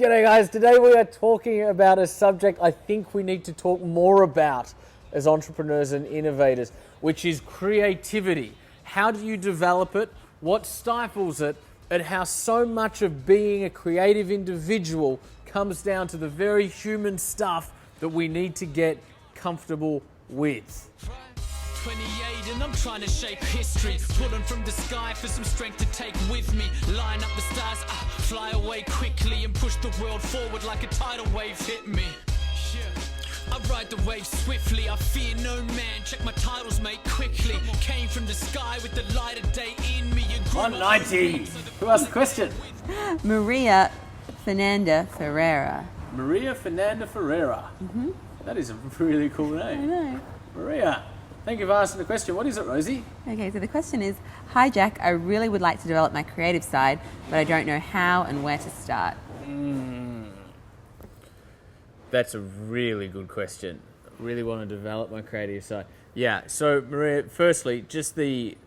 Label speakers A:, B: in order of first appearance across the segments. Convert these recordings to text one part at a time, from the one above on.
A: G'day guys, today we are talking about a subject I think we need to talk more about as entrepreneurs and innovators, which is creativity. How do you develop it, what stifles it, and how so much of being a creative individual comes down to the very human stuff that we need to get comfortable with.
B: 28 and I'm trying to shape history, pulling from the sky for some strength to take with me, line up the stars, fly away quickly and push the world forward like a tidal wave hit me. I ride the wave swiftly, I fear no man, check my titles mate quickly, came from the sky with the light of day in me.
A: 190. Who asked the question?
C: Maria Fernanda Ferreira.
A: Maria Fernanda Ferreira. Mm-hmm. That is a really cool name.
C: I know.
A: Maria, thank you for asking the question. What is it, Rosie?
C: Okay, so the question is, hi Jack, I really would like to develop my creative side, but I don't know how and where to start.
A: That's a really good question. I really want to develop my creative side. Yeah, so Maria, firstly, just the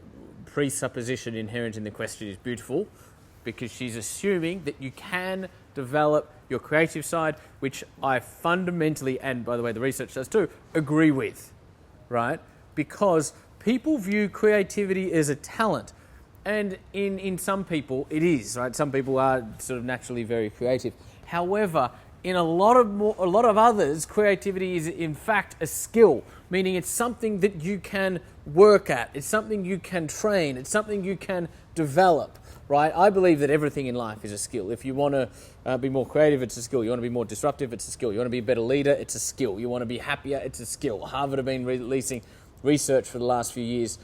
A: presupposition inherent in the question is beautiful because she's assuming that you can develop your creative side, which I fundamentally, and by the way the research does too, agree with, right? Because people view creativity as a talent. And in some people it is, right? Some people are sort of naturally very creative. However, in a lot of others, creativity is in fact a skill, meaning it's something that you can work at, it's something you can train, it's something you can develop, right? I believe that everything in life is a skill. If you want to be more creative, it's a skill. You want to be more disruptive, it's a skill. You want to be a better leader, it's a skill. You want to be happier, it's a skill. Harvard have been releasing research for the last few years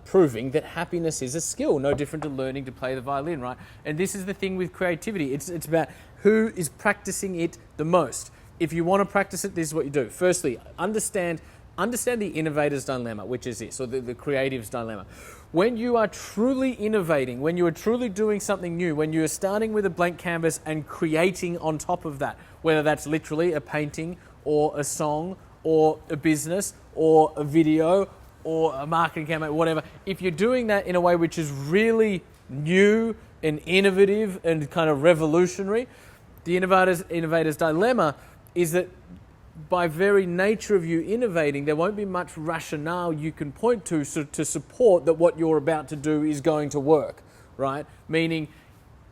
A: proving that happiness is a skill, no different to learning to play the violin, right? And this is the thing with creativity. It's about who is practicing it the most. If you want to practice it, this is what you do. Firstly, understand the innovator's dilemma, which is this, or the creative's dilemma. When you are truly innovating, when you are truly doing something new, when you are starting with a blank canvas and creating on top of that, whether that's literally a painting or a song or a business or a video or a marketing campaign, whatever, if you're doing that in a way which is really new and innovative and kind of revolutionary, the innovator's dilemma is that by very nature of you innovating, there won't be much rationale you can point to support that what you're about to do is going to work, right? Meaning,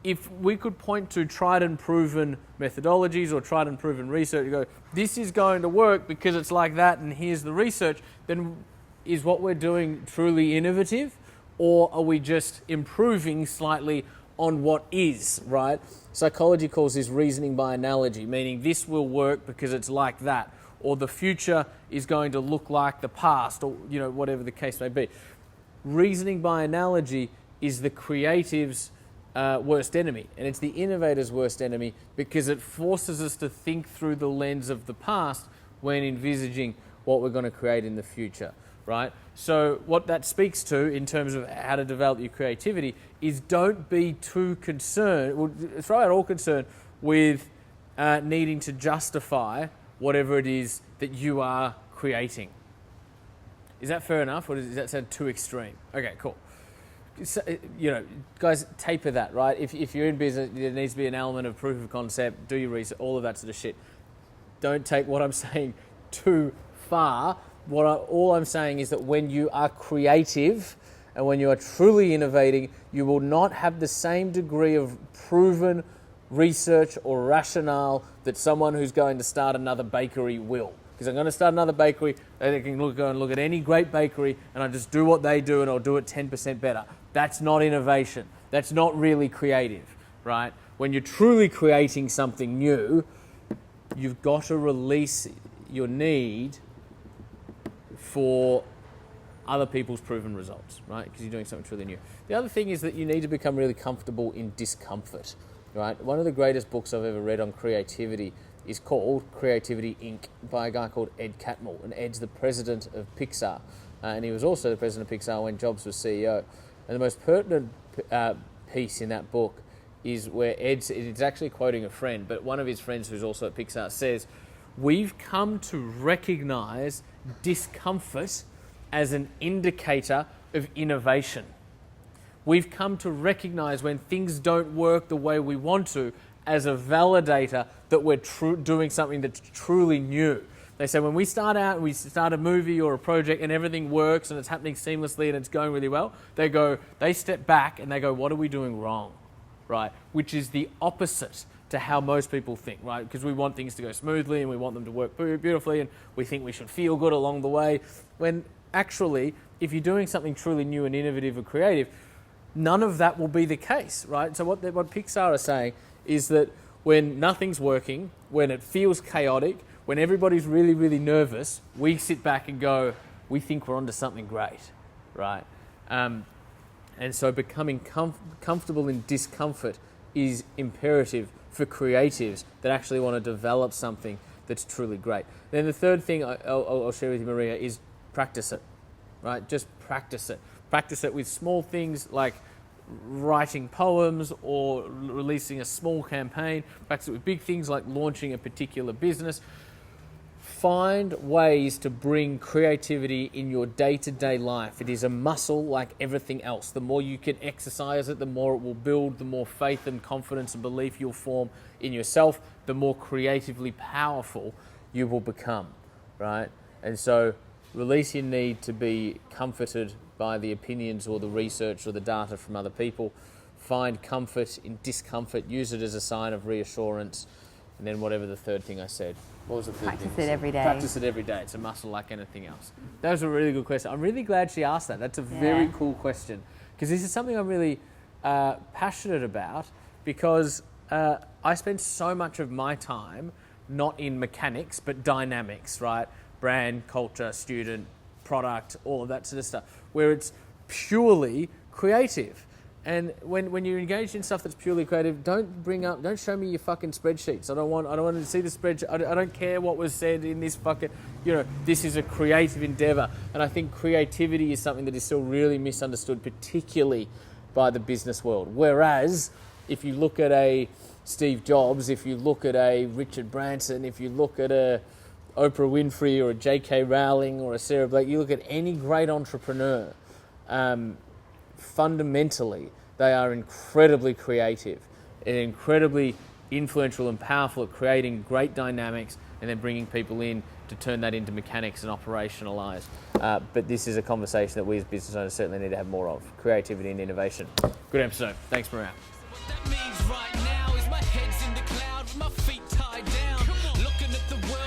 A: if we could point to tried and proven methodologies or tried and proven research, you go, this is going to work because it's like that and here's the research, then is what we're doing truly innovative, or are we just improving slightly on what is, right? Psychology calls this reasoning by analogy, meaning this will work because it's like that, or the future is going to look like the past, or whatever the case may be. Reasoning by analogy is the creative's worst enemy, and it's the innovator's worst enemy because it forces us to think through the lens of the past when envisaging what we're going to create in the future, right? So what that speaks to in terms of how to develop your creativity is don't be too concerned, throw out all concern with needing to justify whatever it is that you are creating. Is that fair enough, or does that sound too extreme? Okay, cool. So, guys, taper that, right? If you're in business, there needs to be an element of proof of concept, do your research, all of that sort of shit. Don't take what I'm saying too far. All I'm saying is that when you are creative and when you are truly innovating, you will not have the same degree of proven research or rationale that someone who's going to start another bakery will. Because I'm going to start another bakery, they can go and look at any great bakery and I just do what they do and I'll do it 10% better. That's not innovation. That's not really creative, right? When you're truly creating something new, you've got to release your need for other people's proven results, right? Because you're doing something truly new. The other thing is that you need to become really comfortable in discomfort, right? One of the greatest books I've ever read on creativity is called Creativity Inc. by a guy called Ed Catmull, and Ed's the president of Pixar, and he was also the president of Pixar when Jobs was CEO. And the most pertinent piece in that book is where it's actually quoting a friend, but one of his friends who's also at Pixar says, we've come to recognize discomfort as an indicator of innovation. We've come to recognize when things don't work the way we want to as a validator that we're doing something that's truly new. They say when we start out and we start a movie or a project and everything works and it's happening seamlessly and it's going really well, they step back and they go, what are we doing wrong, right? Which is the opposite to how most people think, right? Because we want things to go smoothly and we want them to work beautifully and we think we should feel good along the way. When actually, if you're doing something truly new and innovative or creative, none of that will be the case, right? So what Pixar are saying is that when nothing's working, when it feels chaotic, when everybody's really, really nervous, we sit back and go, we think we're onto something great, right? And so becoming comfortable in discomfort is imperative for creatives that actually want to develop something that's truly great. Then the third thing I'll share with you, Maria, is practice it, right? Just practice it. Practice it with small things like writing poems or releasing a small campaign. Practice it with big things like launching a particular business. Find ways to bring creativity in your day-to-day life. It is a muscle like everything else. The more you can exercise it, the more it will build, the more faith and confidence and belief you'll form in yourself, the more creatively powerful you will become, right? And so release your need to be comforted by the opinions or the research or the data from other people. Find comfort in discomfort. Use it as a sign of reassurance. And then whatever the third thing I said. What was the third thing?
C: Practice it every day.
A: Practice it every day. It's a muscle like anything else. That was a really good question. I'm really glad she asked that. That's a very cool question. Because this is something I'm really passionate about, because I spend so much of my time not in mechanics, but dynamics, right? Brand, culture, student, product, all of that sort of stuff, where it's purely creative. And when you're engaged in stuff that's purely creative, don't show me your fucking spreadsheets. I don't want to see the spreadsheet. I don't care what was said in this fucking, this is a creative endeavor. And I think creativity is something that is still really misunderstood, particularly by the business world. Whereas if you look at a Steve Jobs, if you look at a Richard Branson, if you look at a Oprah Winfrey or a J.K. Rowling or a Sarah Blake, you look at any great entrepreneur, fundamentally, they are incredibly creative and incredibly influential and powerful at creating great dynamics and then bringing people in to turn that into mechanics and operationalize. But this is a conversation that we as business owners certainly need to have more of. Creativity and innovation. Good episode. Thanks, Maria.
B: What that means right now is my head's in the cloud with my feet tied down. Looking at the world